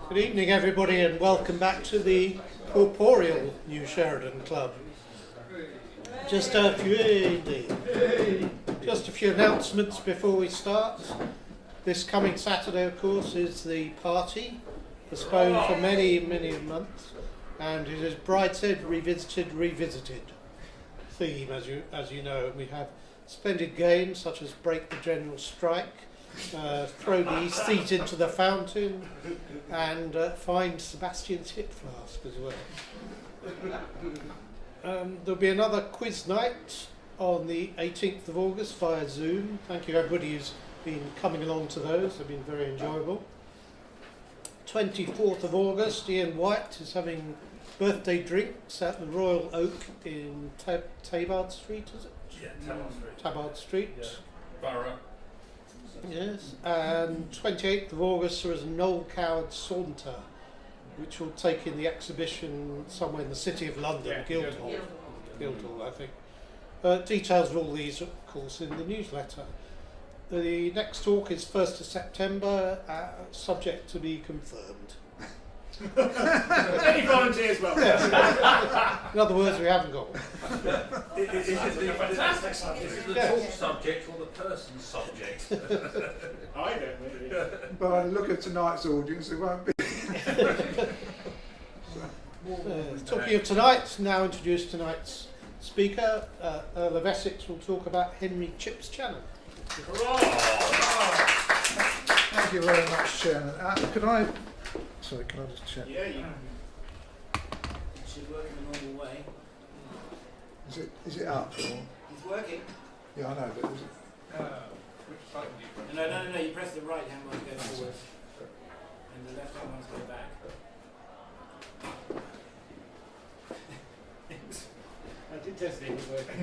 Good evening, everybody, and welcome back to the corporeal New Sheridan Club. Just a few announcements before we start. This coming Saturday, of course, is the party, postponed for many months, and it is Brideshead Revisited theme, as you know. We have splendid games such as Break the General Strike, throw the seat into the fountain, and find Sebastian's hip flask as well. There'll be another quiz night on the 18th of August via Zoom. Thank you everybody who's been coming along to those, they've been very enjoyable. 24th of August, Ian White is having birthday drinks at the Royal Oak in Tabard Street, is it? Yeah, Tabard Street. Tabard Street. Yeah. Borough. Yes, and 28th of August there is a Noel Coward Saunter, which will take in the exhibition somewhere in the City of London, Guildhall, I think. Details of all these, of course, in the newsletter. The next talk is 1st of September, subject to be confirmed. Any volunteers welcome? In other words, we haven't got one. Is it the talk subject or the person's subject? I don't really. By the look of tonight's audience, it won't be. Talking of tonight, now introduce tonight's speaker. Earl of Essex will talk about Henry Chips Channon. Thank you very much, Channon. Can I just check? Yeah, you should work in the normal way. Is it up? Or? It's working. Yeah, I know, but is it? Which button do you press? No, you press the right hand one to go forward. And the left hand one to go back. I did test it, it was working.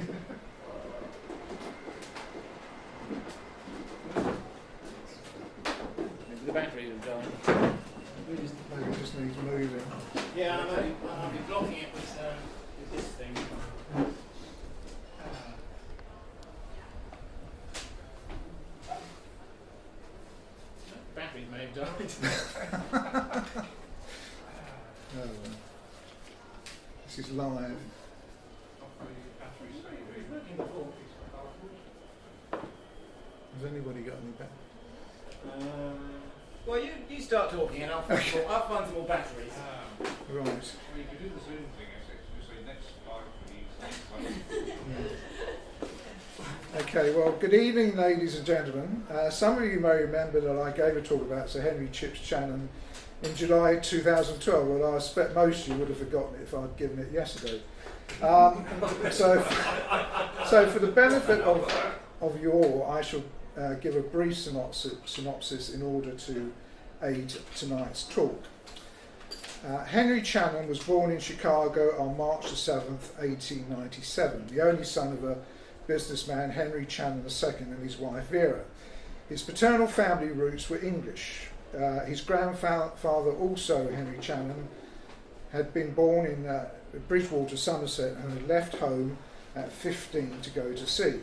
Maybe the battery was dying. Maybe it just needs moving. Yeah, I'll be blocking it with this thing. Batteries may have died. Oh, well. This is live. Has anybody got any back? Well, you start talking and I'll find some more batteries. Right. Well, you could do the Zoom thing, just say next slide, please. Okay, well, good evening, ladies and gentlemen. Some of you may remember that I gave a talk about Sir Henry Chips Channon in July 2012. Well, I expect most of you would have forgotten it if I'd given it yesterday. So for the benefit of you all, I shall give a brief synopsis in order to aid tonight's talk. Henry Channon was born in Chicago on March the 7th, 1897, the only son of a businessman, Henry Channon II, and his wife Vera. His paternal family roots were English. His grandfather, also Henry Channon, had been born in Bridgewater, Somerset, and had left home at 15 to go to sea.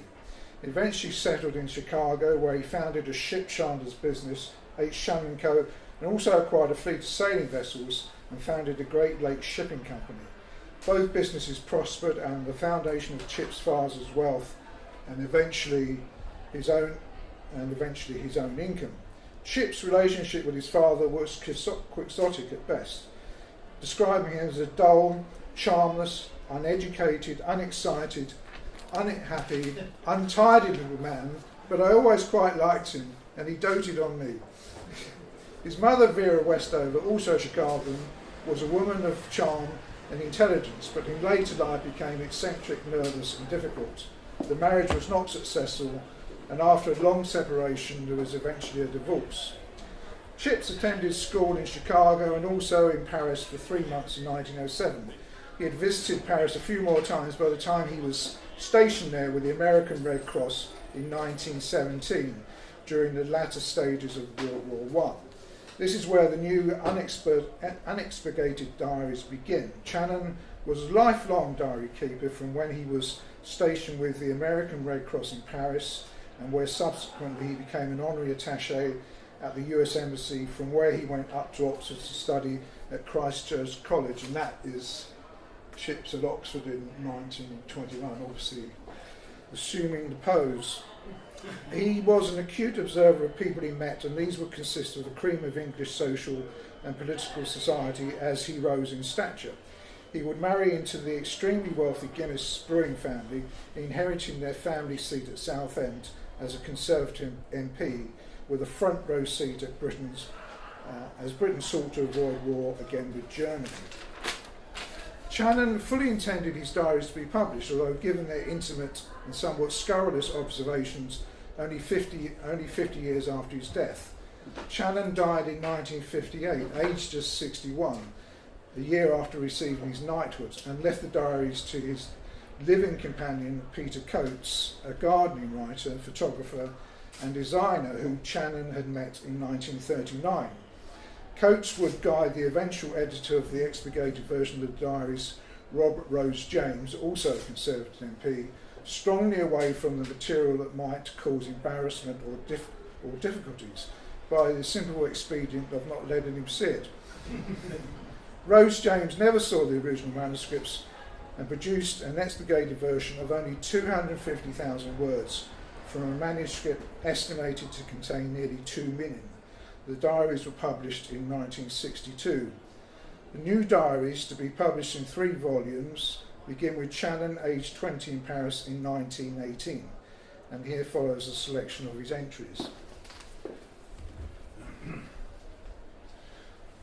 He eventually settled in Chicago, where he founded a ship chandler's business, H. Channon Co., and also acquired a fleet of sailing vessels and founded a Great Lakes shipping company. Both businesses prospered, and the foundation of Chips' father's wealth, and eventually his own income. Chips' relationship with his father was quixotic at best, describing him as a dull, charmless, uneducated, unexcited, unhappy, untidy little man, but I always quite liked him, and he doted on me. His mother, Vera Westover, also Chicagoan, was a woman of charm and intelligence, but in later life became eccentric, nervous and difficult. The marriage was not successful, and after a long separation there was eventually a divorce. Chips attended school in Chicago and also in Paris for 3 months in 1907. He had visited Paris a few more times by the time he was stationed there with the American Red Cross in 1917 during the latter stages of World War I. This is where the new unexpurgated diaries begin. Channon was a lifelong diary keeper from when he was stationed with the American Red Cross in Paris, and where subsequently he became an honorary attaché at the US Embassy, from where he went up to Oxford to study at Christ Church College, and that is ships at Oxford in 1921, obviously assuming the pose. He was an acute observer of people he met, and these would consist of the cream of English social and political society as he rose in stature. He would marry into the extremely wealthy Guinness brewing family, inheriting their family seat at Southend as a Conservative MP, with a front row seat at as Britain sought to avoid war again with Germany. Channon fully intended his diaries to be published, although given their intimate and somewhat scurrilous observations only 50 years after his death. Channon died in 1958, aged just 61, the year after receiving his knighthood, and left the diaries to his living companion Peter Coates, a gardening writer, photographer and designer whom Channon had met in 1939. Coates would guide the eventual editor of the expurgated version of the diaries, Robert Rose James, also a Conservative MP, strongly away from the material that might cause embarrassment or difficulties by the simple expedient of not letting him see it. Rose James never saw the original manuscripts and produced an expurgated version of only 250,000 words from a manuscript estimated to contain nearly 2 million. The diaries were published in 1962. The new diaries, to be published in 3 volumes, begin with Channon, aged 20, in Paris in 1918, and here follows a selection of his entries.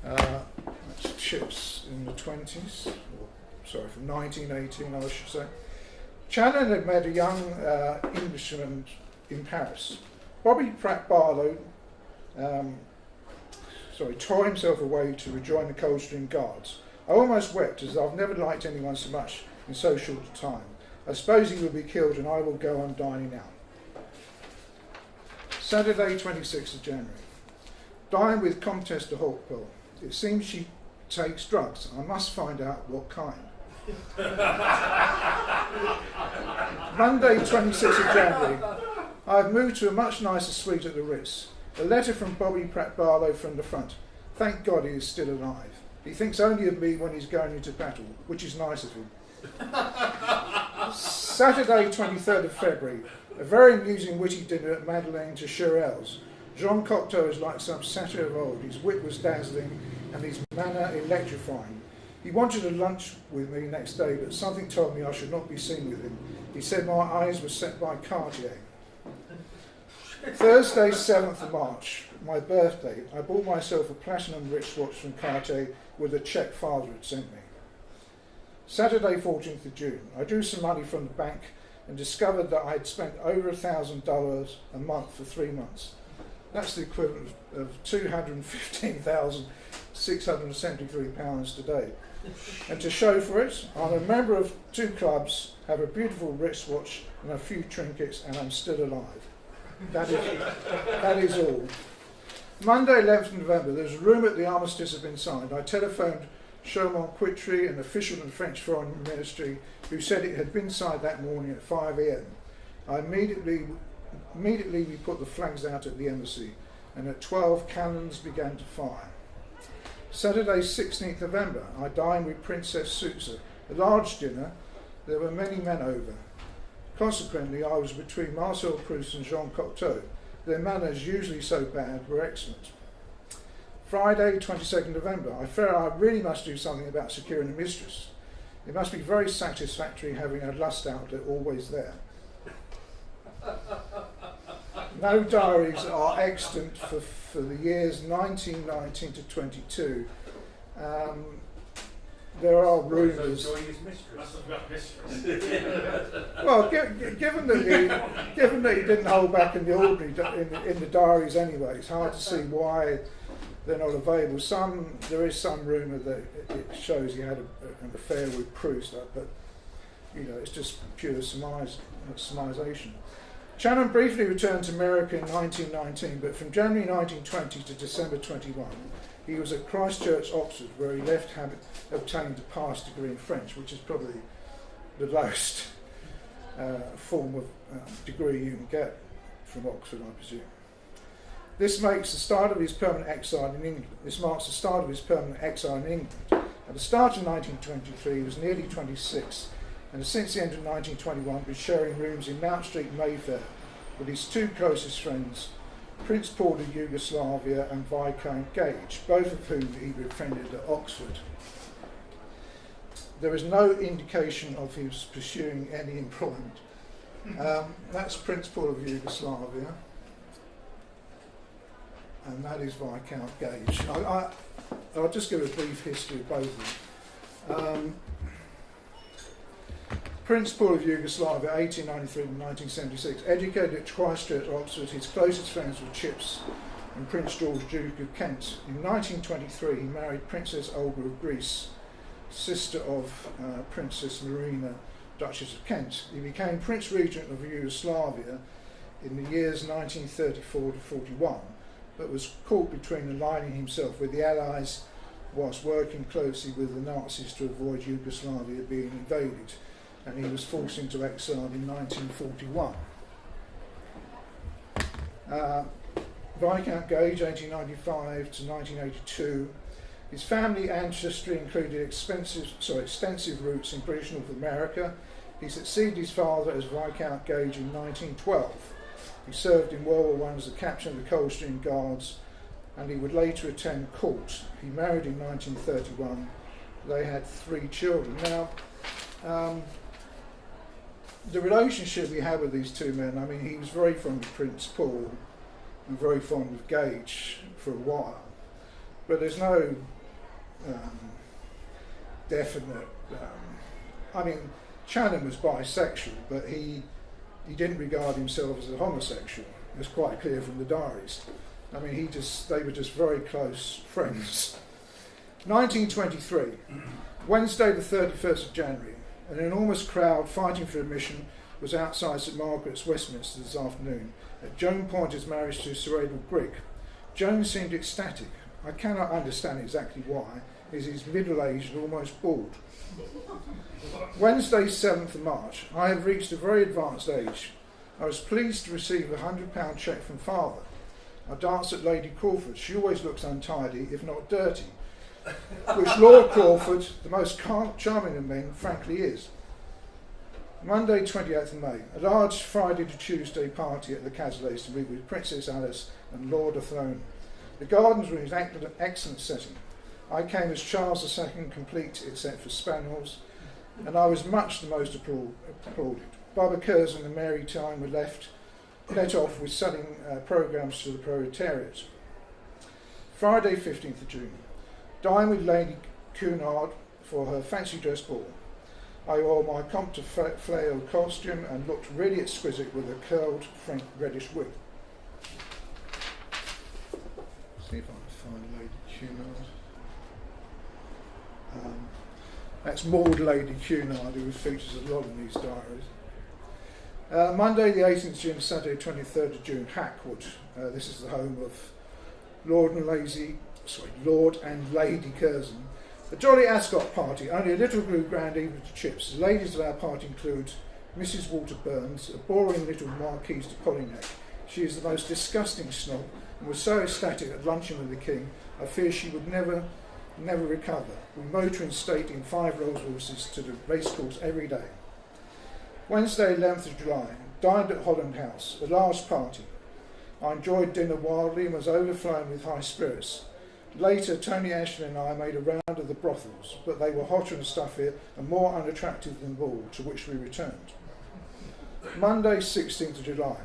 That's ships in the 20s, from 1918 I should say. Channon had met a young Englishman in Paris. Bobby Pratt Barlow tore himself away to rejoin the Coldstream Guards. I almost wept, as I've never liked anyone so much in so short a time. I suppose he will be killed and I will go on dining out. Saturday, 26th of January. Dine with Comtesse de Hauteville. It seems she takes drugs. I must find out what kind. Monday, 26th of January. I have moved to a much nicer suite at the Ritz. A letter from Bobby Pratt Barlow from the front. Thank God he is still alive. He thinks only of me when he's going into battle, which is nice of him. Saturday, 23rd of February. A very amusing, witty dinner at Madeleine de Chirel's. Jean Cocteau is like some satyr of old. His wit was dazzling and his manner electrifying. He wanted a lunch with me next day, but something told me I should not be seen with him. He said my eyes were set by Cartier. Thursday, 7th of March, my birthday. I bought myself a platinum wristwatch from Cartier with a cheque father had sent me. Saturday, 14th of June. I drew some money from the bank and discovered that I had spent over $1,000 a month for 3 months. That's the equivalent of £215,673 today. And to show for it, I'm a member of 2 clubs, have a beautiful wristwatch and a few trinkets, and I'm still alive. That is all. Monday, 11th of November, there's a rumour that the armistice has been signed. I telephoned Chaumont Quitry, an official in the French Foreign Ministry, who said it had been signed that morning at 5 a.m. Immediately we put the flags out at the embassy, and at 12 cannons began to fire. Saturday, 16th November, I dined with Princess Susa. A large dinner. There were many men over. Consequently, I was between Marcel Proust and Jean Cocteau. Their manners, usually so bad, were excellent. Friday, 22nd November. I fear I really must do something about securing a mistress. It must be very satisfactory having a lust outlet always there. No diaries are extant for the years 1919 to 22. There are rumours. Well, given that he didn't hold back in the ordinary in the diaries anyway, it's hard to see why they're not available. There is some rumour that it shows he had an affair with Proust, but it's just pure surmisation. Channon briefly returned to America in 1919, but from January 1920 to December 21, he was at Christ Church, Oxford, where he left having obtained a pass degree in French, which is probably the lowest form of degree you can get from Oxford, I presume. This marks the start of his permanent exile in England. At the start of 1923, he was nearly 26, and since the end of 1921, was sharing rooms in Mount Street, Mayfair, with his two closest friends, Prince Paul of Yugoslavia and Viscount Gage, both of whom he befriended at Oxford. There is no indication of his pursuing any employment. That's Prince Paul of Yugoslavia, and that is Viscount Gage. I'll just give a brief history of both of them. Prince Paul of Yugoslavia, 1893 to 1976, educated at Christ Church, Oxford. His closest friends were Chips and Prince George, Duke of Kent. In 1923, he married Princess Olga of Greece, sister of Princess Marina, Duchess of Kent. He became Prince Regent of Yugoslavia in the years 1934 to 41, but was caught between aligning himself with the Allies whilst working closely with the Nazis to avoid Yugoslavia being invaded, and he was forced into exile in 1941. Viscount Gage, 1895 to 1982. His family ancestry included extensive roots in British North America. He succeeded his father as Viscount Gage in 1912. He served in World War I as the captain of the Coldstream Guards, and he would later attend court. He married in 1931. They had 3 children. Now, the relationship we had with these two men, I mean, he was very fond of Prince Paul and very fond of Gage for a while, but there's no definite. I mean, Channon was bisexual, but he didn't regard himself as a homosexual. It was quite clear from the diaries. I mean, they were just very close friends. 1923, Wednesday the 31st of January. An enormous crowd fighting for admission was outside St Margaret's, Westminster this afternoon at Joan Poynter's marriage to Sir Abel Grigg. Joan seemed ecstatic. I cannot understand exactly why, as he's middle-aged and almost bald. Wednesday, 7th of March. I have reached a very advanced age. I was pleased to receive a £100 cheque from father. I danced at Lady Crawford's. She always looks untidy, if not dirty, which Lord Crawford, the most charming of men, frankly is. Monday, 28th of May. A large Friday to Tuesday party at the Casaleys to meet with Princess Alice and Lord Athlone. The gardens were in an excellent setting. I came as Charles II, complete except for spaniels, and I was much the most applauded. Barbara Curzon and Mary Tyne were let off with selling programmes to the proletariat. Friday, 15th of June. Dined with Lady Cunard for her fancy dress ball. I wore my Comte de Flael costume and looked really exquisite with a curled Frank reddish wig. See if I can find Lady Cunard. That's Maud Lady Cunard, who features a lot in these diaries. Monday the 18th of June, Saturday 23rd of June, Hackwood. This is the home of Lord and Lady Curzon. The Jolly Ascot party, only a little grew grand even to Chips. The ladies of our party include Mrs. Walter Burns, a boring little Marquise de Polignac. She is the most disgusting snob and was so ecstatic at luncheon with the King, I fear she would never recover. We motor in state in 5 Rolls Royces to the racecourse every day. Wednesday, 11th of July, dined at Holland House, a large party. I enjoyed dinner wildly and was overflowing with high spirits. Later, Tony Ashton and I made a round of the brothels, but they were hotter and stuffier and more unattractive than ball, to which we returned. Monday, 16th of July.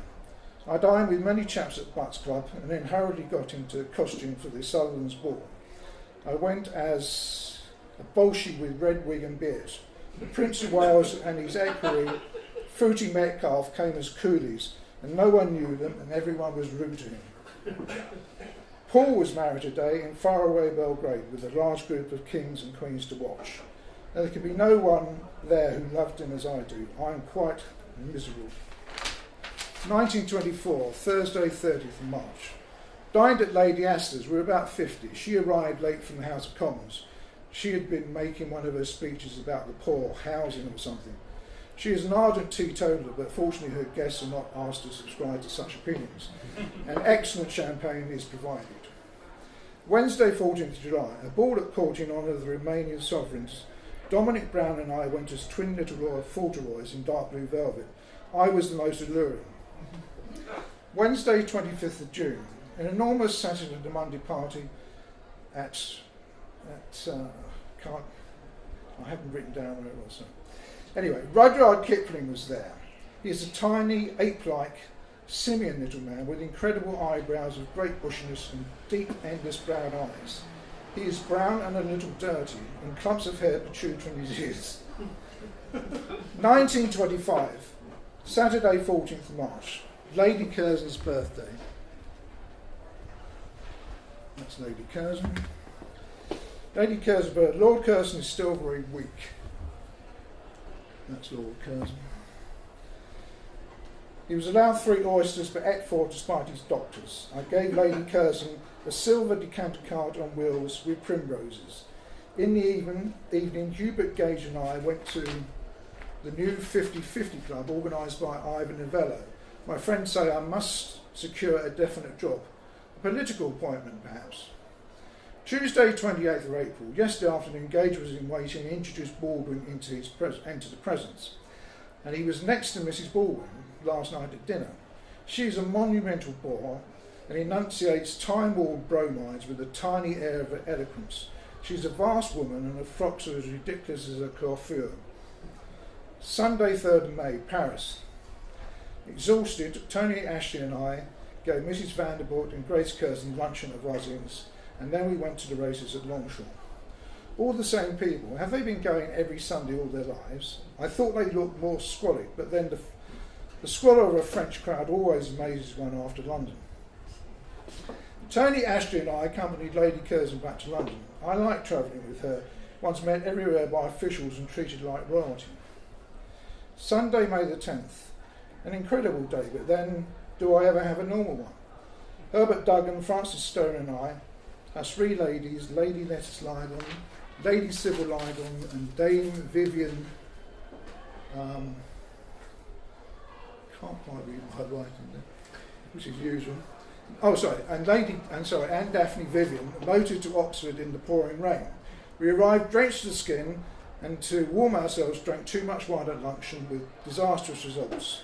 I dined with many chaps at Butts Club and then hurriedly got into costume for the Sutherland's ball. I went as a bolshie with red wig and beard. The Prince of Wales and his equerry, Fruity Metcalfe, came as coolies, and no one knew them and everyone was rude to him. Paul was married today in faraway Belgrade with a large group of kings and queens to watch. There could be no one there who loved him as I do. I am quite miserable. 1924, Thursday, 30th of March. Dined at Lady Astor's. We were about 50. She arrived late from the House of Commons. She had been making one of her speeches about the poor, housing or something. She is an ardent teetotaler, but fortunately her guests are not asked to subscribe to such opinions, and excellent champagne is provided. Wednesday, 14th of July, a ball at court in honour of the Romanian sovereigns. Dominic Brown and I went as twin little royal Fauntleroys in dark blue velvet. I was the most alluring. Wednesday, 25th of June, an enormous Saturday to Monday party at I haven't written down where it was. So. Anyway, Rudyard Kipling was there. He is a tiny, ape-like, simian little man with incredible eyebrows of great bushiness and deep, endless brown eyes. He is brown and a little dirty, and clumps of hair protrude from his ears. 1925, Saturday, 14th of March, Lady Curzon's birthday. That's Lady Curzon. Lady Curzon's birthday. Lord Curzon is still very weak. That's Lord Curzon. He was allowed 3 oysters but ate 4 despite his doctors. I gave Lady Curzon a silver decanter cart on wheels with primroses. In the evening, Hubert Gage and I went to the new 50-50 club organised by Ivan Novello. My friends say I must secure a definite job. A political appointment, perhaps. Tuesday, 28th of April. Yesterday afternoon, Gage was in waiting and introduced Baldwin into the presence. And he was next to Mrs. Baldwin last night at dinner. She is a monumental bore and enunciates time-worn bromides with a tiny air of eloquence. She's a vast woman and her frocks are as ridiculous as her coiffure. Sunday, 3rd of May, Paris. Exhausted, Tony Ashley and I gave Mrs. Vanderbilt and Grace Curzon luncheon at Rosings, and then we went to the races at Longchamp. All the same people. Have they been going every Sunday all their lives? I thought they looked more squalid, but then the squalor of a French crowd always amazes one after London. Tony Ashley and I accompanied Lady Curzon back to London. I like travelling with her, once met everywhere by officials and treated like royalty. Sunday, May the 10th. An incredible day, but then do I ever have a normal one? Herbert Duggan, Francis Stone and I, our 3 ladies, Lady Lettice Lydon, Lady Sybil Lydon and Dame Vivian, can't quite read my writing there, which is usual. And Daphne Vivian motored to Oxford in the pouring rain. We arrived drenched to the skin and to warm ourselves drank too much wine at luncheon with disastrous results.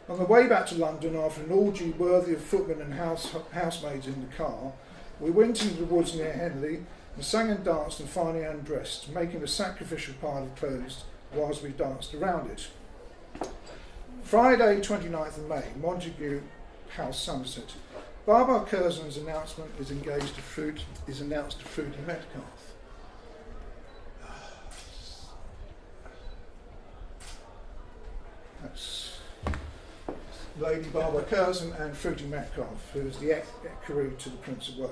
On the way back to London, after an orgy worthy of footmen and housemaids in the car, we went into the woods near Henley and sang and danced and finally undressed, making a sacrificial pile of clothes whilst we danced around it. Friday, 29th of May, Montague House, Somerset. Barbara Curzon's announcement is announced to Fruity Metcalfe. That's Lady Barbara Curzon and Fruity Metcalfe, who is the equerry to the Prince of Wales.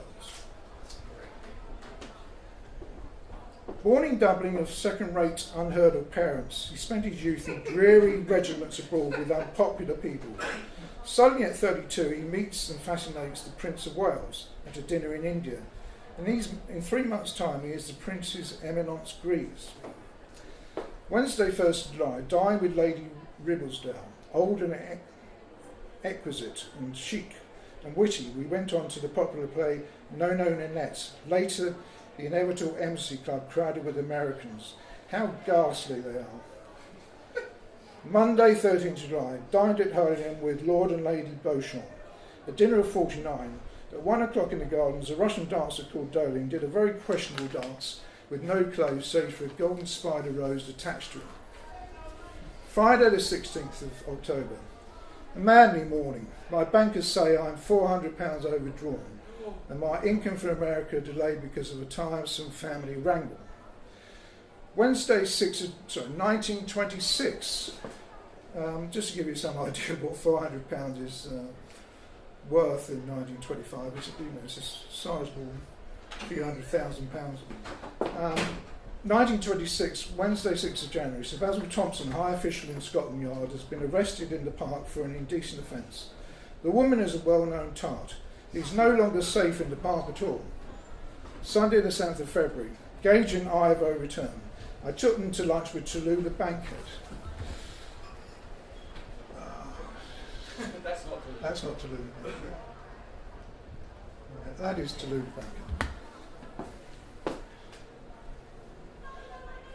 Born in Dublin of second-rate, unheard-of parents, he spent his youth in dreary regiments abroad with unpopular people. Suddenly at 32, he meets and fascinates the Prince of Wales at a dinner in India. And in 3 months' time, he is the Prince's eminence grise. Wednesday, 1st of July, dined with Lady Ribblesdale, old and exquisite and chic and witty. We went on to the popular play No No Nanette. Later, the inevitable Embassy Club crowded with Americans. How ghastly they are. Monday, 13th July, dined at Harlem with Lord and Lady Beauchamp. A dinner of 49. At 1 o'clock in the gardens, a Russian dancer called Dolin did a very questionable dance with no clothes save for a golden spider rose attached to it. Friday, the 16th of October. A manly morning. My bankers say I'm £400 overdrawn, and my income from America delayed because of a tiresome family wrangle. Wednesday, 1926. Just to give you some idea of what £400 is worth in 1925, it's a sizable few £100,000. 1926, Wednesday, 6th of January. Sir Basil Thompson, high official in Scotland Yard, has been arrested in the park for an indecent offence. The woman is a well-known tart. He is no longer safe in the park at all. Sunday, the 7th of February. Gage and Ivo returned. I took them to lunch with Tallulah Bankhead. That's not Toulouse. That is Toulouse Bank.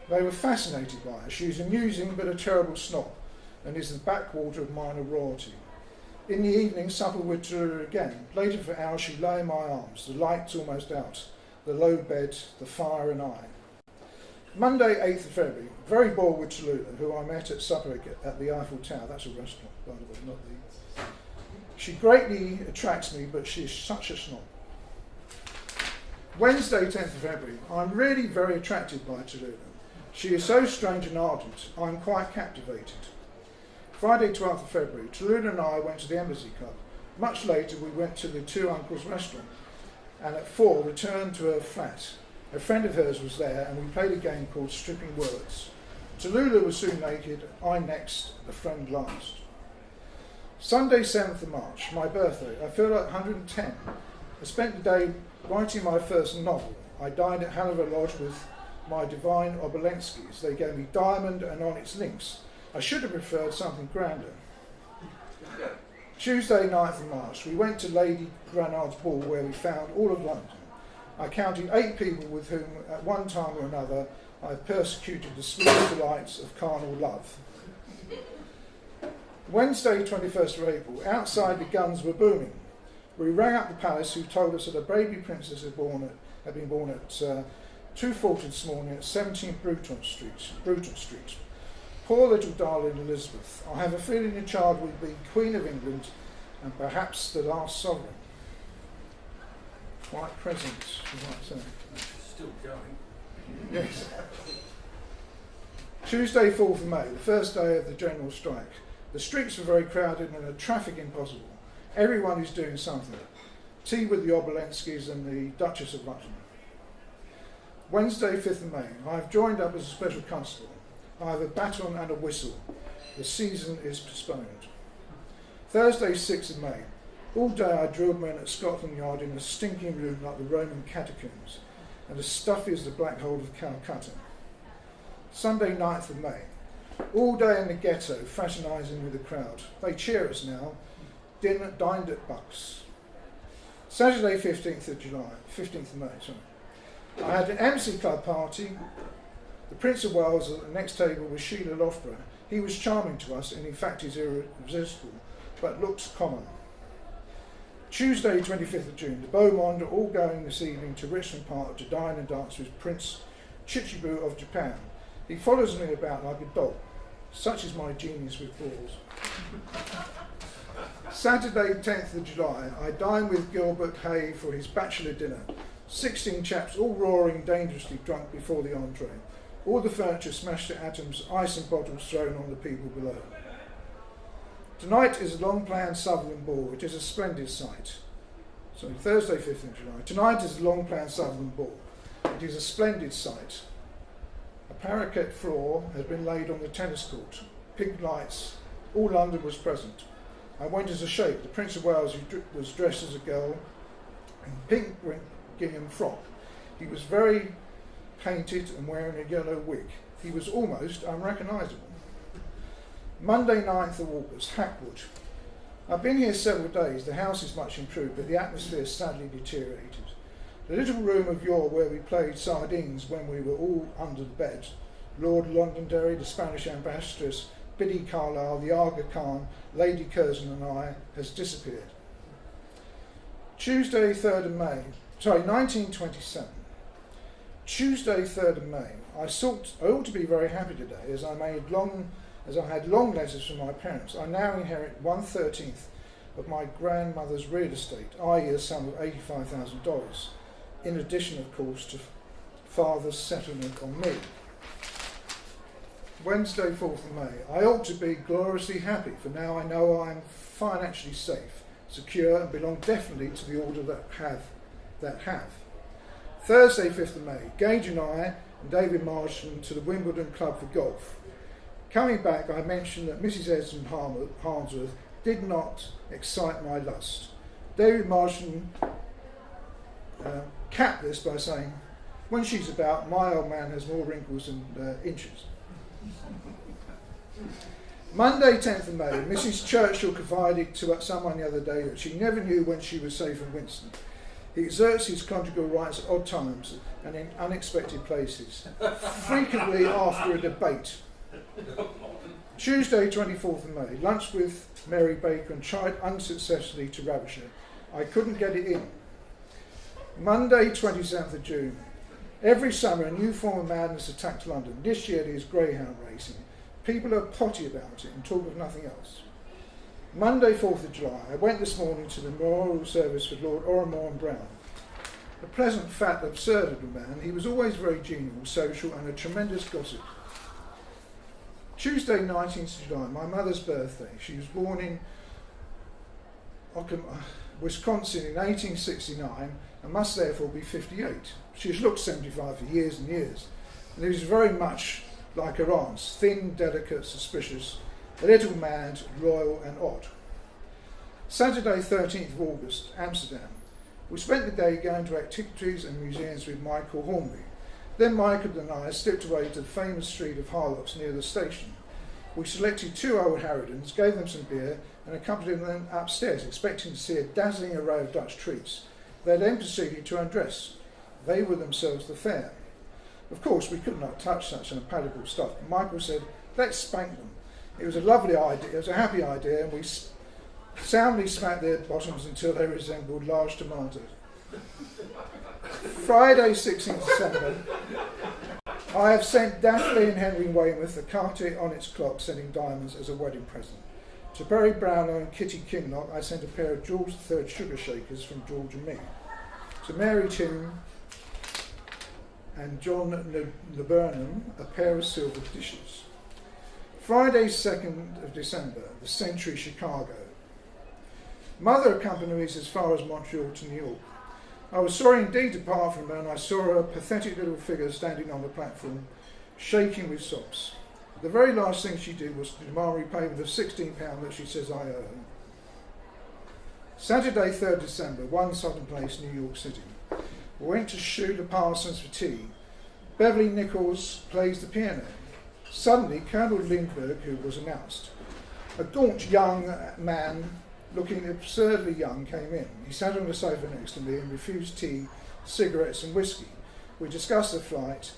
They were fascinated by her. She is amusing but a terrible snob, and is the backwater of minor royalty. In the evening, supper with her again. Later for hours she lay in my arms, the lights almost out, the low bed, the fire and I. Monday, 8th of February, very bored with Tallulah, who I met at supper at the Eiffel Tower. That's a restaurant, by the way, not the... She greatly attracts me, but she is such a snob. Wednesday, 10th of February, I'm really very attracted by Tallulah. She is so strange and ardent, I'm quite captivated. Friday, 12th of February, Tallulah and I went to the Embassy Club. Much later, we went to the Two Uncles restaurant, and at 4 returned to her flat. A friend of hers was there, and we played a game called Stripping Words. Tallulah was soon naked, I next, a friend last. Sunday, 7th of March, my birthday. I feel like 110. I spent the day writing my first novel. I dined at Hanover Lodge with my divine Obolenskis. They gave me diamond and onyx links. I should have preferred something grander. Tuesday, 9th of March, we went to Lady Granard's ball where we found all of London. I counted 8 people with whom, at one time or another, I persecuted the sweet delights of carnal love. Wednesday, 21st of April, outside the guns were booming. We rang up the palace, who told us that a baby princess had been born at 2:40 this morning at 17 Bruton Street. Poor little darling Elizabeth. I have a feeling the child will be Queen of England and perhaps the last sovereign. Quite present, you might say. Still going. Yes. Tuesday, 4th of May, the first day of the general strike. The streets were very crowded and the traffic impossible. Everyone is doing something. Tea with the Obolenskis and the Duchess of Rutland. Wednesday, 5th of May. I have joined up as a special constable. I have a baton and a whistle. The season is postponed. Thursday, 6th of May. All day I drilled men at Scotland Yard in a stinking room like the Roman catacombs, and as stuffy as the Black Hole of Calcutta. Sunday, 9th of May. All day in the ghetto, fraternising with the crowd. They cheer us now. Dined at Bucks. Saturday, 15th of May. I had an MC Club party. The Prince of Wales at the next table was Sheila Loughborough. He was charming to us, and in fact is irresistible, but looks common. Tuesday, 25th of June, the Beau Monde are all going this evening to Richmond Park to dine and dance with Prince Chichibu of Japan. He follows me about like a dog. Such is my genius with balls. Saturday, 10th of July, I dine with Gilbert Hay for his bachelor dinner. 16 chaps all roaring dangerously drunk before the entree. All the furniture smashed to atoms, ice and bottles thrown on the people below. Tonight is a long-planned Sutherland ball. It is a splendid sight. So Thursday, 5th of July. Tonight is a long-planned Sutherland ball. It is a splendid sight. A parquet floor has been laid on the tennis court. Pink lights. All London was present. I went as a shape. The Prince of Wales was dressed as a girl in pink gingham frock. He was very painted and wearing a yellow wig. He was almost unrecognisable. Monday, 9th of August, Hackwood. I've been here several days. The house is much improved, but the atmosphere sadly deteriorated. The little room of yore where we played sardines when we were all under the bed, Lord Londonderry, the Spanish ambassadress, Biddy Carlisle, the Aga Khan, Lady Curzon and I, has disappeared. Tuesday, 3rd of May, 1927. Tuesday, 3rd of May. I ought to be very happy today, as I had long letters from my parents. I now inherit 1/13 of my grandmother's real estate, i.e. a sum of $85,000, in addition, of course, to father's settlement on me. Wednesday, 4th of May. I ought to be gloriously happy, for now I know I am financially safe, secure, and belong definitely to the order that have. Thursday, 5th of May. Gage and I and David Marsden to the Wimbledon Club for golf. Coming back, I mentioned that Mrs. Esmond Harmsworth did not excite my lust. David Marsden capped this by saying, when she's about, my old man has more wrinkles than inches. Monday 10th of May, Mrs. Churchill confided to someone the other day that she never knew when she was safe in Winston. He exerts his conjugal rights at odd times and in unexpected places, frequently after a debate. Tuesday 24th of May, lunch with Mary Baker and tried unsuccessfully to ravish her. I couldn't get it in. Monday 27th of June. Every summer a new form of madness attacked London. This year it is greyhound racing. People are potty about it and talk of nothing else. Monday 4th of July. I went this morning to the memorial service for Lord Ormore and Brown. A pleasant, fat, absurd little man, he was always very genial, social and a tremendous gossip. Tuesday 19th of July, my mother's birthday. She was born in Wisconsin in 1869 and must therefore be 58. She has looked 75 for years and years, and is very much like her aunts, thin, delicate, suspicious, a little mad, royal and odd. Saturday 13th of August, Amsterdam. We spent the day going to activities and museums with Michael Hornby. Then Michael and I slipped away to the famous street of Harlots near the station. We selected 2 old harridans, gave them some beer and accompanied them upstairs, expecting to see a dazzling array of Dutch treats. They then proceeded to undress. They were themselves the fare. Of course, we could not touch such unpalatable stuff. Michael said, let's spank them. It was a lovely idea, it was a happy idea, and we soundly smacked their bottoms until they resembled large tomatoes. Friday 16th December, I have sent Daphne and Henry Weymouth the Cartier on its clock setting diamonds as a wedding present. To Berry Brownlow and Kitty Kinlock I sent a pair of George III sugar shakers from George and me. To Mary Tim and John Laburnham a pair of silver dishes. Friday 2nd of December, the Century Chicago. Mother accompanied me as far as Montreal to New York. I was sorry indeed to part from her, and I saw her pathetic little figure standing on the platform, shaking with sobs. The very last thing she did was to demand repayment of £16 that she says I owe her. Saturday 3rd December, 1 Sutton Place, New York City. We went to Schuler Parsons for tea. Beverly Nichols plays the piano. Suddenly, Colonel Lindbergh, who was announced, a gaunt young man, looking absurdly young, came in. He sat on the sofa next to me and refused tea, cigarettes and whiskey. We discussed the flight.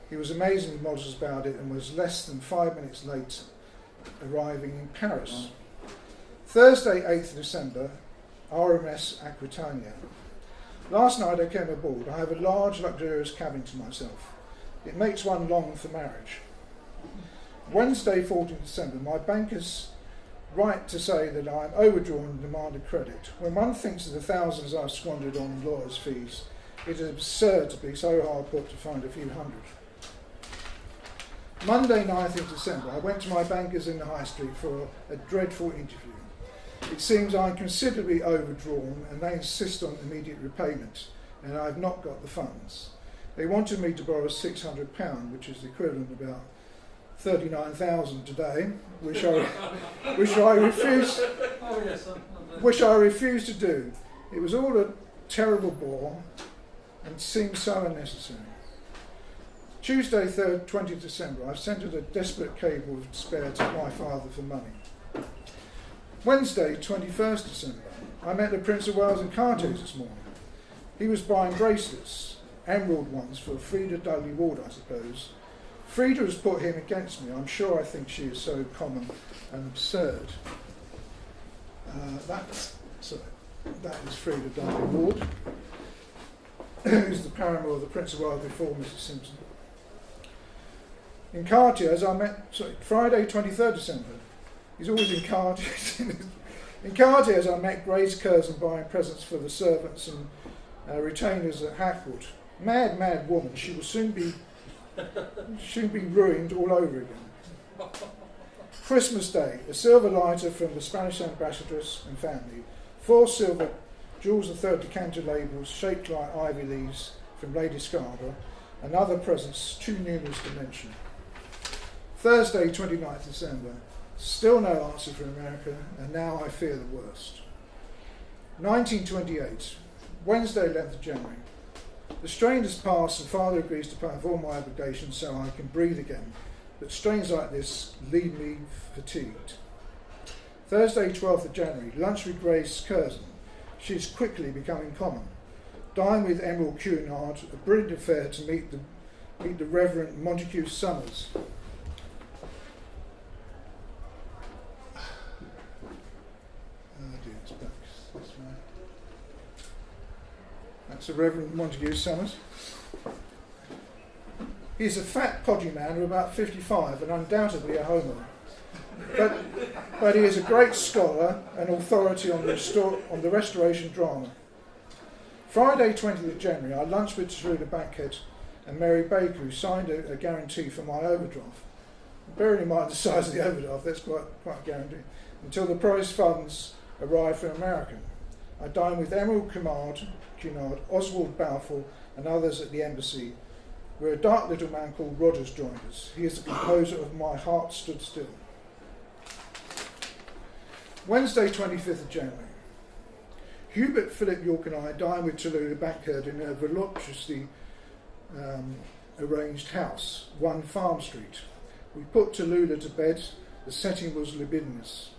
He was amazingly modest about it and was less than 5 minutes late arriving in Paris. Thursday 8th December, RMS Aquitania. Last night I came aboard. I have a large luxurious cabin to myself. It makes one long for marriage. Wednesday 14th December, my bankers write to say that I am overdrawn and demanded credit. When one thinks of the thousands I've squandered on lawyers' fees, it is absurd to be so hard put to find a few hundred. Monday 9th of December, I went to my bankers in the High Street for a dreadful interview. It seems I'm considerably overdrawn and they insist on immediate repayment, and I've not got the funds. They wanted me to borrow £600, which is the equivalent of about 39,000 today, which I refused to do. It was all a terrible bore and seemed so unnecessary. Tuesday 3rd, 20th December, I've sent a desperate cable of despair to my father for money. Wednesday 21st December, I met the Prince of Wales in Carter's this morning. He was buying bracelets, emerald ones for Frida Dudley Ward, I suppose. Frida has put him against me. I'm sure I think she is so common and absurd. That is Frida Dudley Ward, who's the paramour of the Prince of Wales before Mrs. Simpson. In Cartier's, Friday 23rd December. He's always in Cartier's. In Cartier's, I met Grace Curzon buying presents for the servants and retainers at Hackwood. Mad woman. She will soon be ruined all over again. Christmas Day, a silver lighter from the Spanish ambassadress and family, 4 silver Jules III decanter labels shaped like ivy leaves from Lady Scarborough, and other presents too numerous to mention. Thursday 29th December, still no answer from America, and now I fear the worst. 1928, Wednesday 11th of January. The strain has passed and father agrees to pay off all my obligations so I can breathe again. but strains like this leave me fatigued. Thursday, 12th of January, lunch with Grace Curzon. She is quickly becoming common. Dine with Emerald Cunard, a brilliant affair to meet the Reverend Montague Summers. That's the Reverend Montague Summers. He's a fat, podgy man of about 55 and undoubtedly a homo. But he is a great scholar and authority on the Restoration drama. Friday, 20th of January, I lunched with Teresa Bankhead and Mary Baker, who signed a guarantee for my overdraft. Bearing in mind the size of the overdraft, that's quite a guarantee. Until the prize funds arrive from America. I dined with Emerald Cunard, Oswald Balfour and others at the embassy, where a dark little man called Rogers joined us. He is the composer of My Heart Stood Still. Wednesday, 25th of January. Hubert, Philip York and I dined with Tallulah Bankhead in a voluptuously arranged house, 1 Farm Street. We put Tallulah to bed. The setting was libidinous.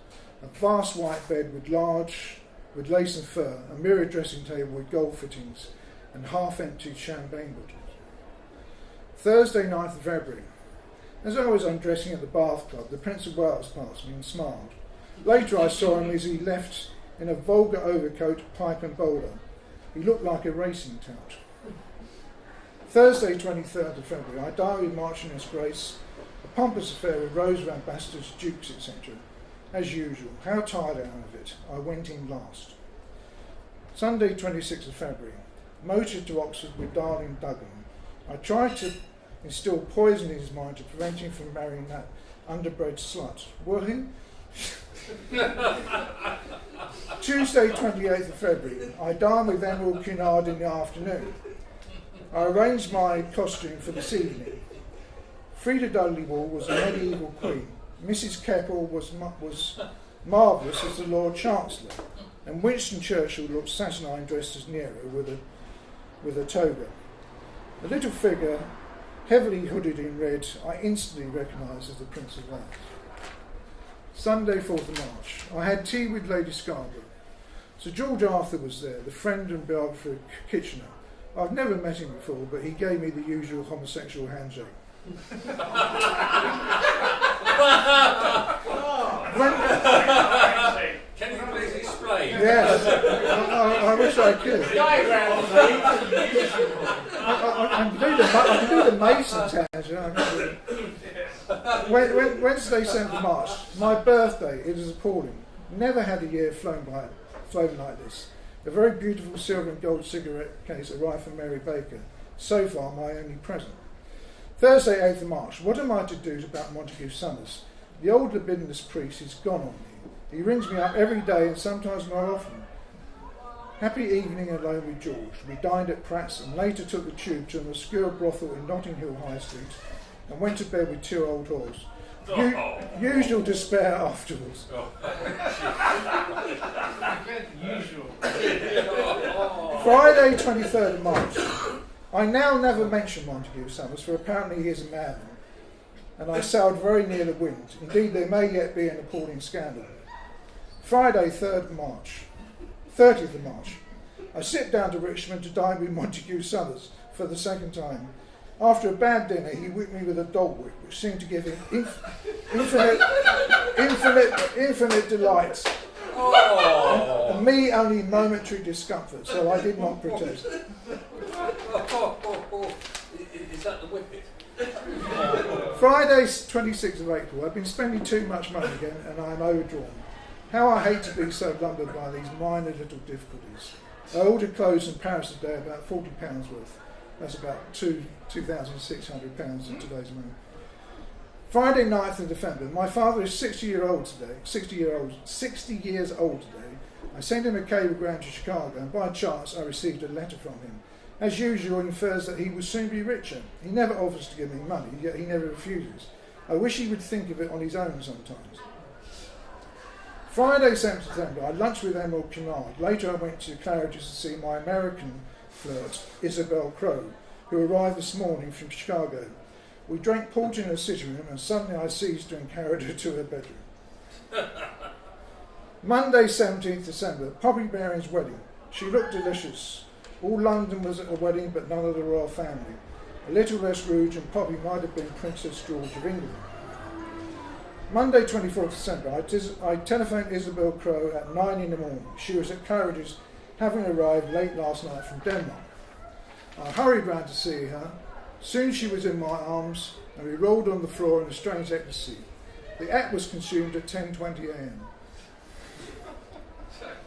A vast white bed with lace and fur, a mirror dressing table with gold fittings, and half-empty champagne bottles. Thursday, 9th of February. As I was undressing at the Bath Club, the Prince of Wales passed me and smiled. Later I saw him as he left in a vulgar overcoat, pipe and bowler. He looked like a racing tout. Thursday, 23rd of February, I dined with Marchioness Grace, a pompous affair with Rose of Ambassadors, Dukes, etc. As usual, how tired I am of it. I went in last. Sunday, 26th of February, motored to Oxford with darling Duggan. I tried to instill poison in his mind to prevent him from marrying that underbred slut. Will he? Tuesday, 28th of February, I dined with Emerald Cunard in the afternoon. I arranged my costume for this evening. Frida Dudley Wall was a medieval queen. Mrs. Keppel was marvellous as the Lord Chancellor, and Winston Churchill looked saturnine dressed as Nero with a toga. The little figure, heavily hooded in red, I instantly recognised as the Prince of Wales. Sunday, 4th of March. I had tea with Lady Scarborough. Sir George Arthur was there, the friend and biographer of Kitchener. I've never met him before, but he gave me the usual homosexual handshake. Can you please explain? Yes, I wish I could. I can do the Mason's handshake. Wednesday, 7th of March. My birthday. It is appalling. Never had a year flown like this. A very beautiful silver and gold cigarette case arrived from Mary Baker. So far, my only present. Thursday, 8th of March. What am I to do about Montague Summers? The old libidinous priest is gone on me. He rings me up every day and sometimes more often. Happy evening alone with George. We dined at Pratt's and later took the tube to an obscure brothel in Notting Hill High Street and went to bed with 2 old whores. Usual despair afterwards. Friday, 23rd of March. I now never mention Montague Summers, for apparently he is a madman, and I sailed very near the wind. Indeed, there may yet be an appalling scandal. Friday, 30th of March. I sit down to Richmond to dine with Montague Summers for the second time. After a bad dinner, he whipped me with a dog whip, which seemed to give him infinite delight. Oh. And me only momentary discomfort, so I did not protest. Is that the whippet? Friday, 26th of April. I've been spending too much money again and I am overdrawn. How I hate to be so lumbered by these minor little difficulties. I ordered clothes in Paris today, about £40 worth. That's about £2,600 in today's money. Friday, 9th of December. My father is 60 years old today. I sent him a cablegram to Chicago, and by chance I received a letter from him. As usual, he infers that he will soon be richer. He never offers to give me money, yet he never refuses. I wish he would think of it on his own sometimes. Friday, 7th September, I lunched with Emerald Cunard. Later I went to Claridge's to see my American flirt, Isabel Crowe, who arrived this morning from Chicago. We drank port in her sitting room and suddenly I seized her and carried her to her bedroom. Monday 17th December, Poppy Baring's wedding. She looked delicious. All London was at a wedding but none of the royal family. A little less rouge and Poppy might have been Princess George of England. Monday 24th December, I telephoned Isabel Crowe at 9 in the morning. She was at Claridge's, having arrived late last night from Denmark. I hurried round to see her. Soon she was in my arms and we rolled on the floor in a strange ecstasy. The act was consumed at 10:20 a.m.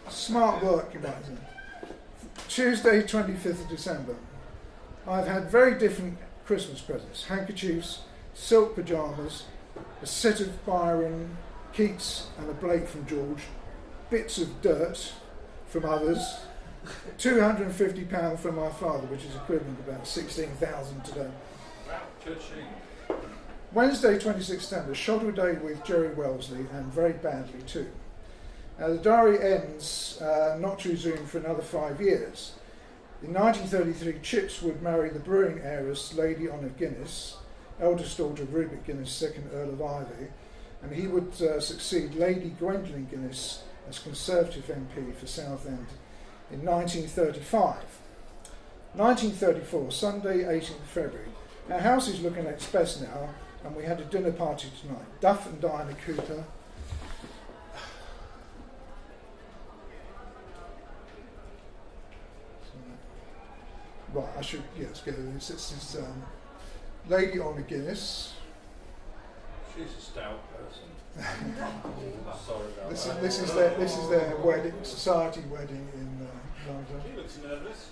Smart work, you might say. Tuesday 25th of December. I've had very different Christmas presents. Handkerchiefs, silk pyjamas, a set of Byron, Keats and a Blake from George, bits of dirt from others, £250 from my father, which is equivalent to about 16,000 today. Wednesday 26th September, shot a day with Jerry Wellesley and very badly too. Now the diary ends not to resume for another 5 years. In 1933, Chips would marry the brewing heiress Lady Honor Guinness, eldest daughter of Rupert Guinness, second Earl of Ivy, and he would succeed Lady Gwendolyn Guinness as Conservative MP for Southend in 1935. 1934, Sunday 18th February. Our house is looking at its best now, and we had a dinner party tonight. Duff and Diana Cooper. Right, I should, yes, go to this. This is Lady Honor Guinness. She's a stout person. Sorry about that. This is their wedding, society wedding in London. She looks nervous.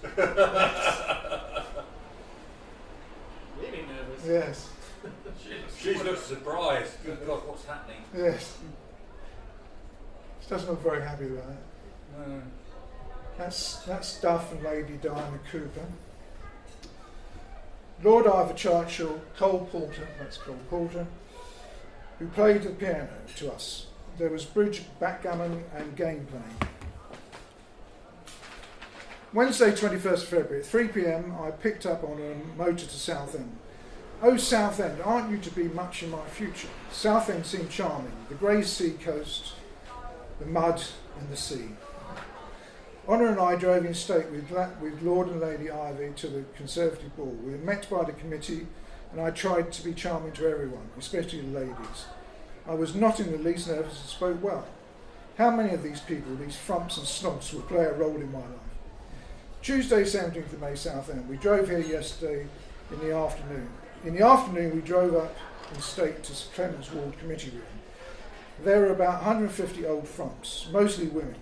Really nervous. Yes, She looks surprised. Good God, what's happening? yes. She doesn't look very happy about it. No. That's Duff and Lady Diana Cooper. Lord Arthur Churchill, Cole Porter, that's Cole Porter, who played the piano to us. There was bridge, backgammon and game playing. Wednesday 21st February at 3 p.m. I picked up on a motor to Southend. Oh Southend, aren't you to be much in my future? Southend seemed charming, the grey sea coast, the mud and the sea. Honor and I drove in state with Lord and Lady Ivy to the Conservative ball. We were met by the committee and I tried to be charming to everyone, especially the ladies. I was not in the least nervous and spoke well. How many of these people, these frumps and snobs, will play a role in my life? Tuesday 17th of May, Southend. We drove here yesterday in the afternoon. In the afternoon we drove up in state to Clements Ward Committee Room. There were about 150 old frumps, mostly women.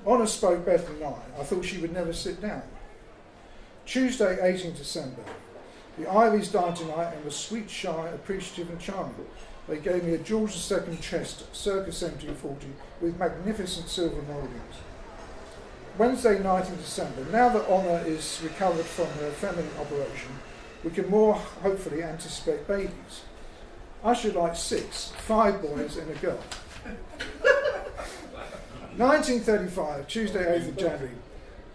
Honor spoke better than I thought she would never sit down. Tuesday, 18th December. The Ivies dined tonight and were sweet, shy, appreciative and charming. They gave me a George II chest, circa 1740, with magnificent silver mouldings. Wednesday, 19th December. Now that Honor is recovered from her feminine operation, we can more hopefully anticipate babies. I should like 6, 5 boys and a girl. 1935, Tuesday 8th of January.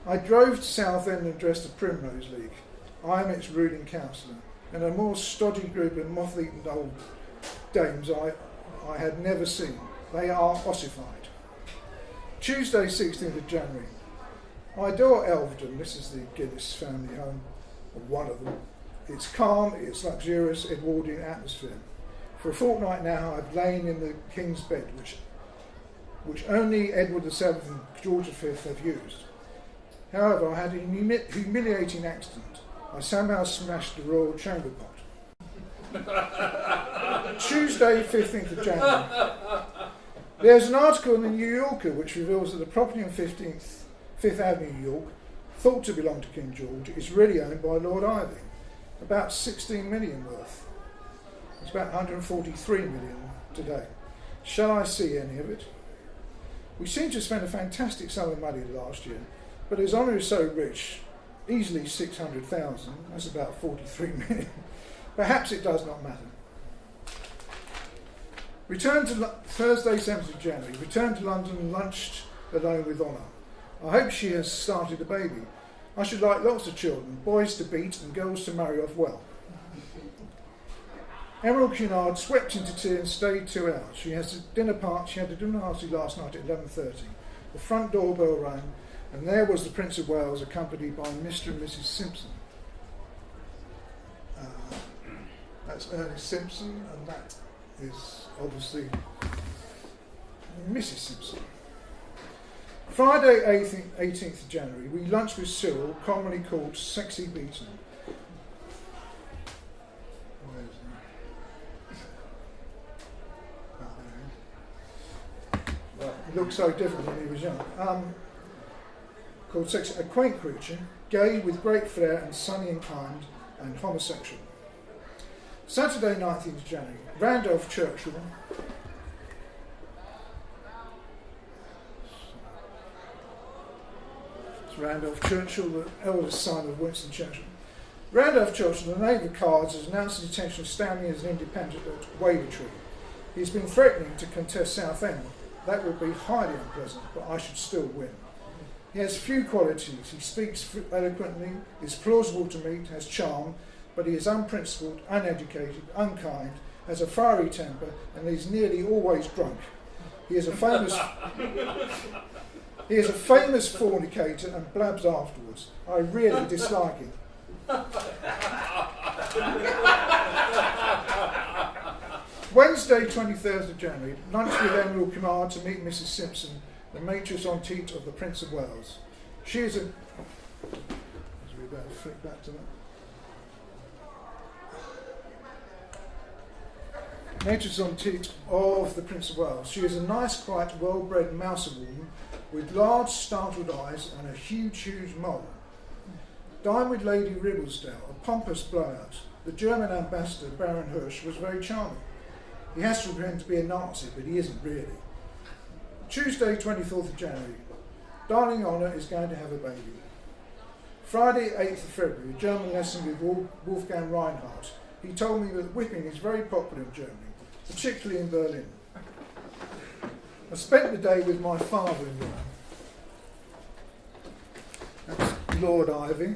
I drove to Southend and dressed the Primrose League. I am its ruling councillor, and a more stodgy group of moth-eaten old dames I had never seen. They are ossified. Tuesday 16th of January. I adore Elvedon. This is the Guinness family home, or one of them. It's calm, it's luxurious, Edwardian atmosphere. For a fortnight now I've lain in the King's bed, which only Edward VII and George V have used. However, I had a humiliating accident. I somehow smashed the royal chamber pot. Tuesday, 15th of January. There's an article in the New Yorker which reveals that the property on 5th Avenue, New York, thought to belong to King George, is really owned by Lord Ivy. About 16 million worth. It's about 143 million today. Shall I see any of it? We seem to spend a fantastic sum of money last year, but as Honor is so rich, easily 600,000, that's about 43 million. Perhaps it does not matter. Returned to Thursday, 7th of January. Returned to London and lunched alone with Honor. I hope she has started a baby. I should like lots of children, boys to beat and girls to marry off well. Emerald Cunard swept into tea and stayed 2 hours. She had a dinner party last night at 11:30. The front doorbell rang, and there was the Prince of Wales accompanied by Mr. and Mrs. Simpson. That's Ernest Simpson, and that is obviously Mrs. Simpson. Friday, 18th of January, we lunched with Cyril, commonly called Sexy Beaton. Where is he? Well, he looked so different when he was young. Called Sexy, a quaint creature, gay with great flair and sunny and kind, and homosexual. Saturday, 19th of January, Randolph Churchill. It's Randolph Churchill, the eldest son of Winston Churchill. Randolph Churchill, the Knave of Cards, has announced his intention of standing as an independent at Wavertree. He's been threatening to contest Southend. That would be highly unpleasant, but I should still win. He has few qualities. He speaks eloquently, is plausible to meet, has charm, but he is unprincipled, uneducated, unkind, has a fiery temper, and is nearly always drunk. He is a famous fornicator and blabs afterwards. I really dislike him. Wednesday, 23rd of January, lunch with Emerald Cunard to meet Mrs. Simpson, the maîtresse en titre of the Prince of Wales. She is a... We better flick back to that. Maîtresse en titre of the Prince of Wales. She is a nice, quiet, well-bred mouser woman with large, startled eyes and a huge mole. Dined with Lady Ribblesdale, a pompous blowout. The German ambassador, Baron Hirsch, was very charming. He has to pretend to be a Nazi, but he isn't really. Tuesday, 24th of January. Darling Honor is going to have a baby. Friday, 8th of February, a German lesson with Wolfgang Reinhardt. He told me that whipping is very popular in Germany, particularly in Berlin. I spent the day with my father-in-law. That's Lord Ivy.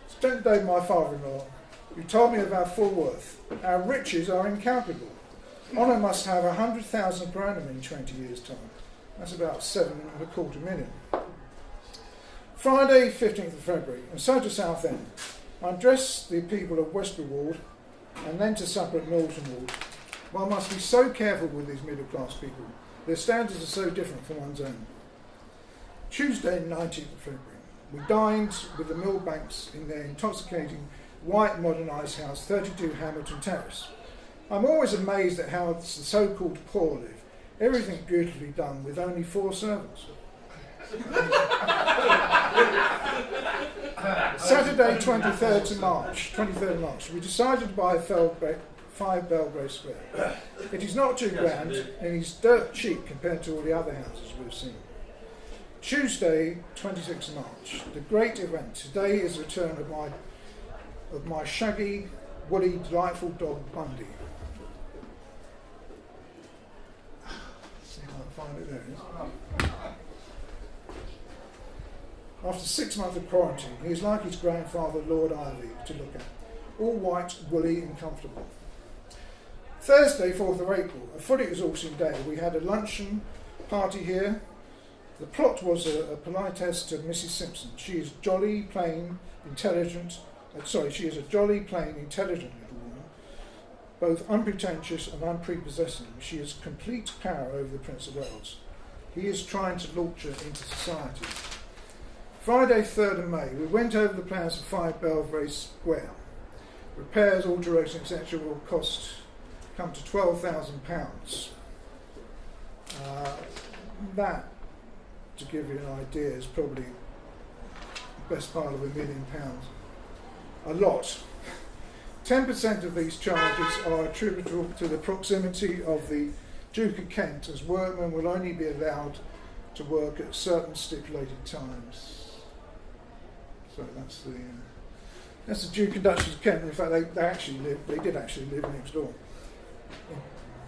Spent the day with my father-in-law, who told me of our full worth. Our riches are incalculable. Honour must have 100,000 per annum in 20 years' time. That's about 7.25 million. Friday, 15th of February, and so to Southend. I addressed the people of Westbury Ward and then to supper at Norton Ward. One must be so careful with these middle-class people. Their standards are so different from one's own. Tuesday, 19th of February. We dined with the Millbanks in their intoxicating white modernised house, 32 Hamilton Terrace. I'm always amazed at how the so-called poor live. Everything beautifully done with only 4 servants. Saturday, 23rd of March, we decided to buy 5 Belgrave Square. It is not too grand and it's dirt cheap compared to all the other houses we've seen. Tuesday, 26th of March, the great event. Today is the return of my shaggy, woolly, delightful dog Bundy. See if I can find it there. After 6 months of quarantine, he is like his grandfather, Lord Ivy, to look at. All white, woolly and comfortable. Thursday, 4th of April, a fully exhausting day. We had a luncheon party here. The plot was a politesse to Mrs. Simpson. She is jolly, plain, intelligent. She is a jolly, plain, intelligent little woman, both unpretentious and unprepossessing. She has complete power over the Prince of Wales. He is trying to launch her into society. Friday, 3rd of May, we went over the plans for 5 Belgrave Square. Repairs, alterations, etc. will come to £12,000. That, to give you an idea, is probably the best part of £1 million. A lot. 10% of these charges are attributable to the proximity of the Duke of Kent, as workmen will only be allowed to work at certain stipulated times. So that's the Duke and Duchess of Kent. In fact, they did actually live next door.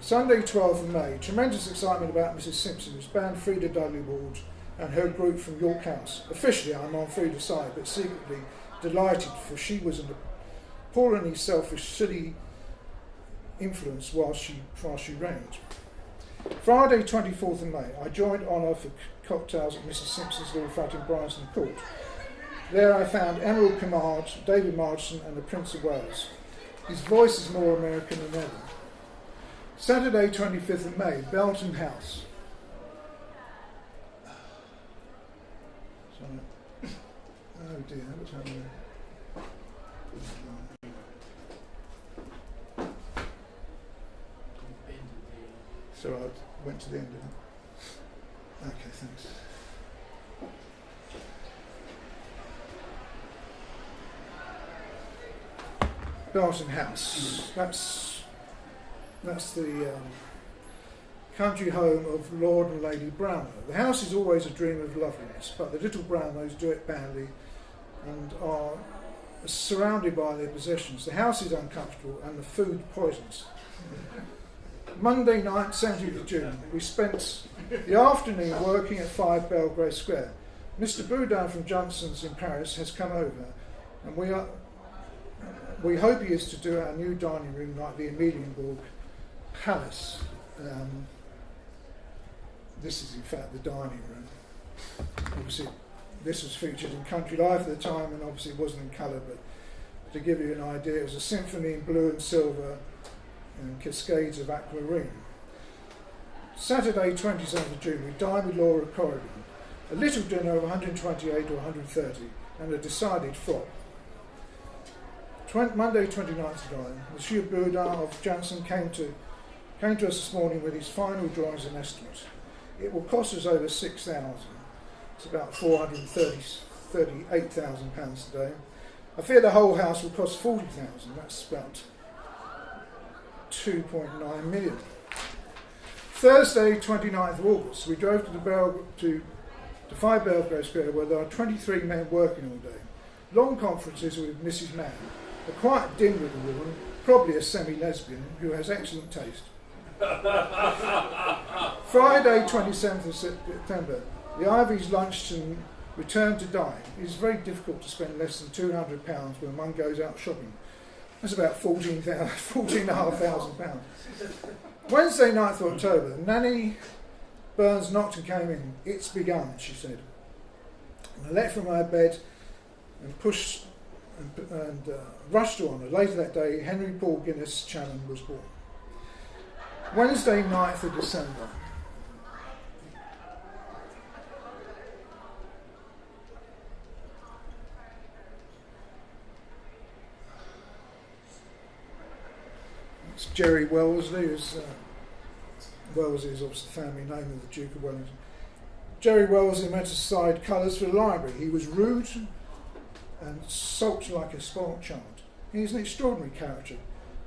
Sunday, 12th of May. Tremendous excitement about Mrs. Simpson, who's banned Frida Dudley Ward and her group from York House. Officially, I'm on Frida's side, but secretly delighted, for she was appallingly selfish, silly influence while she reigned. Friday 24th of May, I joined Honour for cocktails at Mrs Simpson's little flat in Bryanston Court. There I found Emerald Camargue, David Marchson and the Prince of Wales. His voice is more American than ever. Saturday 25th of May, Belton House. Sorry. Oh dear, what's happening? So I went to the end of it. Okay, thanks. Belton House. That's the country home of Lord and Lady Brownlow. The house is always a dream of loveliness, but the little Brownlows do it badly and are surrounded by their possessions. The house is uncomfortable and the food poisonous. Monday night, 17th of June, we spent the afternoon working at 5 Belgrave Square. Mr. Boudin from Johnson's in Paris has come over, and we hope he is to do our new dining room like the Amalienborg Palace. This is in fact the dining room. Obviously this was featured in Country Life at the time, and obviously it wasn't in colour, but to give you an idea, it was a symphony in blue and silver and cascades of aquamarine. Saturday 27th of June, we dined with Laura Corrigan. A little dinner of 128 or 130 and a decided flop. Monday 29th of July, Monsieur Boudin of Janssen came to us this morning with his final drawings and estimates. It will cost us over 6,000. It's about £438,000 today. I fear the whole house will cost 40,000. That's about 2.9 million. Thursday 29th of August, we drove to 5 Belgrave Square, where there are 23 men working all day. Long conferences with Mrs Mann, a quiet dim-witted woman, probably a semi-lesbian, who has excellent taste. Friday 27th of September, the Ivies lunched and returned to dine. It is very difficult to spend less than £200 when one goes out shopping. That's about £14,500. Wednesday 9th of October, Nanny Burns knocked and came in. It's begun, she said. And I leapt from my bed and rushed to Honour. Later that day, Henry Paul Guinness Channon was born. Wednesday 9th of December. It's Jerry Wellesley. Wellesley is obviously the family name of the Duke of Wellington. Jerry Wellesley met aside colours for the library. He was rude and sulked like a spoilt child. He is an extraordinary character,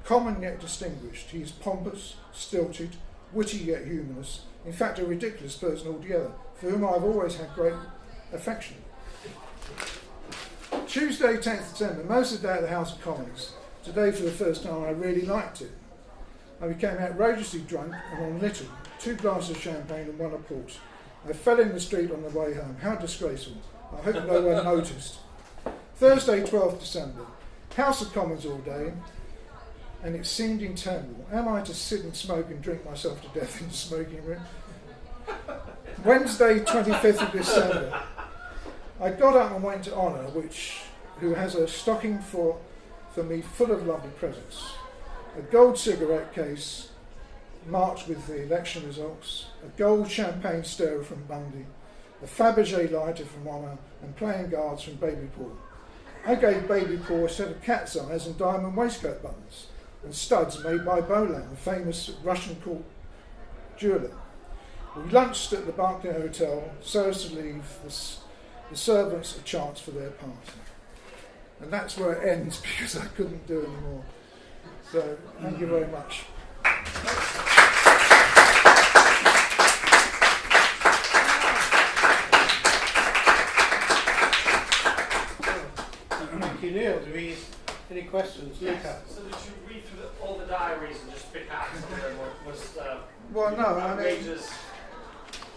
common yet distinguished. He is pompous, stilted, witty yet humorous, in fact a ridiculous person altogether, for whom I have always had great affection. Tuesday 10th December, most of the day at the House of Commons. Today for the first time I really liked it. I became outrageously drunk and on little, 2 glasses of champagne and 1 of port. I fell in the street on the way home. How disgraceful. I hope no one noticed. Thursday 12th December, House of Commons all day, and it seemed interminable. Am I to sit and smoke and drink myself to death in the smoking room? Wednesday 25th of December, I got up and went to Honour, who has a stocking for me full of lovely presents. A gold cigarette case marked with the election results, a gold champagne stirrer from Bundy, a Fabergé lighter from Honour, and playing cards from Baby Paul. I gave Baby Paul a set of cat's eyes and diamond waistcoat buttons, and studs made by Bolan, a famous Russian court jeweller. We lunched at the Barclay Hotel so as to leave the servants a chance for their party. And that's where it ends because I couldn't do any more. So, thank you very much. Thank you, Neil. Do we any questions? Yes. Luca? So did you read through all the diaries and just pick out something what was Well, no, outrageous?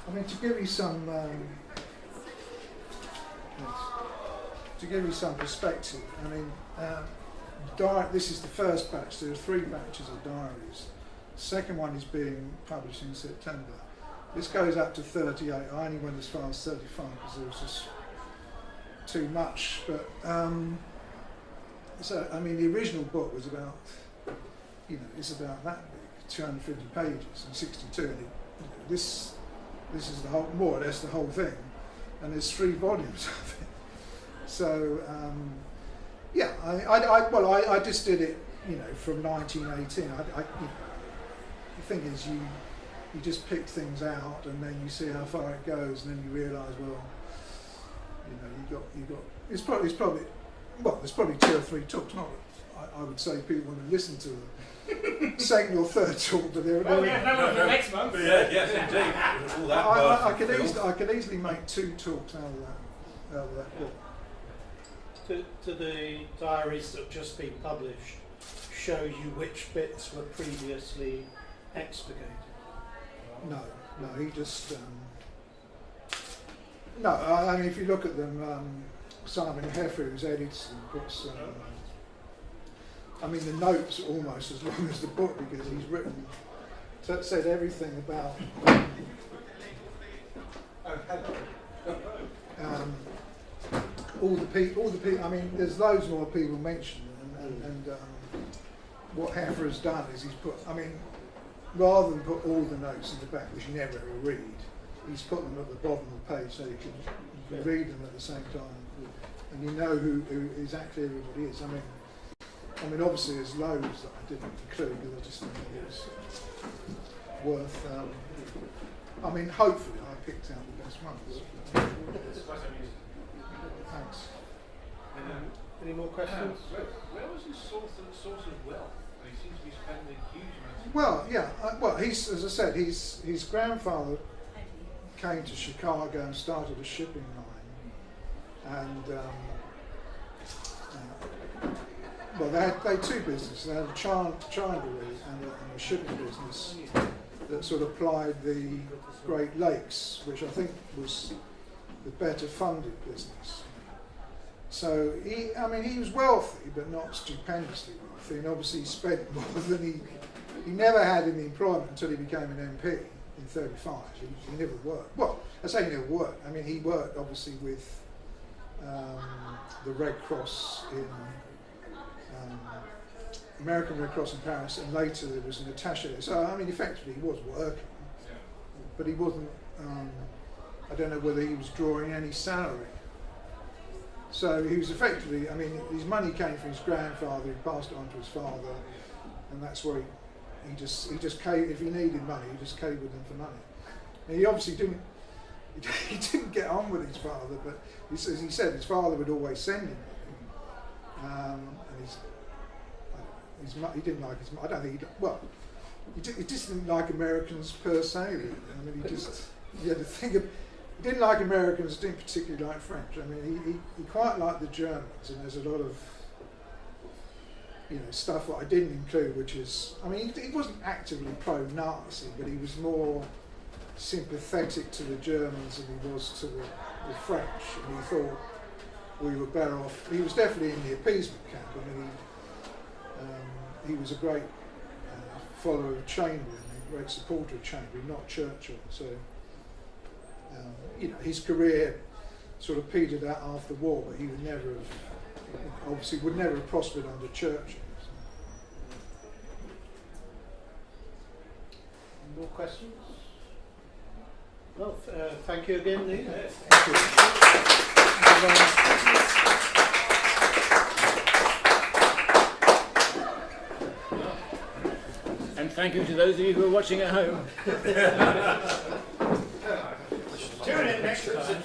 I mean, to give you some perspective, I mean, this is the first batch. There are 3 batches of diaries. The second one is being published in September. This goes up to 38. I only went as far as 35 because there was just too much. But so I mean, the original book was about, it's about that big, 250 pages and 62. And this is the whole, more or less the whole thing, and there's 3 volumes of it. So yeah, I just did it, from 1918. The thing is, you just pick things out, and then you see how far it goes, and then you realise, well, you got. It's probably there's probably 2 or 3 talks. Not, I would say people want to listen to the second or third talk, but they're. Well, we have no one for next month. Yeah, yes, indeed. All that I could easily make 2 talks out of that book. Do the diaries that have just been published show you which bits were previously expurgated? No, he just. No, I mean, if you look at them, Simon Heffer, who's edits them, puts. I mean, the notes are almost as long as the book because he's written, said everything about. All the people. I mean, there's loads more people mentioned, and what Heffer has done is he's put. I mean, rather than put all the notes in the back, which you never ever read, he's put them at the bottom of the page so you can read them at the same time, and you know who exactly everybody is. I mean, obviously there's loads that I didn't include because I just think it was worth. I mean, hopefully I picked out the best ones. Thanks. Any more questions? Where was his source of wealth? He seems to be spending huge amounts of Well, yeah. Well, he's, as I said, his grandfather came to Chicago and started a shipping line, and well, they had 2 businesses. They had a chandlery and a shipping business that sort of plied the Great Lakes, which I think was the better funded business. So he was wealthy, but not stupendously wealthy, and obviously he spent more than he never had any employment until he became an MP in 35. He never worked. Well, I say he never worked. I mean, he worked obviously with the Red Cross in American Red Cross in Paris, and later there was an attaché. So I mean, effectively he was working, but he wasn't. I don't know whether he was drawing any salary. So he was effectively, I mean, his money came from his grandfather, he passed it on to his father, and that's where he just came, if he needed money, he just came with him for money. And he obviously didn't get on with his father, but he said his father would always send him money. And he didn't like his, I don't think he just didn't like Americans per se, really. I mean, he had to think of, he didn't like Americans, didn't particularly like French. I mean, he quite liked the Germans, and there's a lot of stuff that I didn't include, which is, I mean, he wasn't actively pro-Nazi, but he was more sympathetic to the Germans than he was to the French, and he thought we were better off. He was definitely in the appeasement camp. I mean, he was a great follower of Chamberlain, a great supporter of Chamberlain, not Churchill. So, his career sort of petered out after the war, but he would never have, obviously would never have prospered under Churchill. So. More questions? Well, thank you again, Neil. Yes. Thank you. Thank you very much. And thank you to those of you who are watching at home. Tune in next time.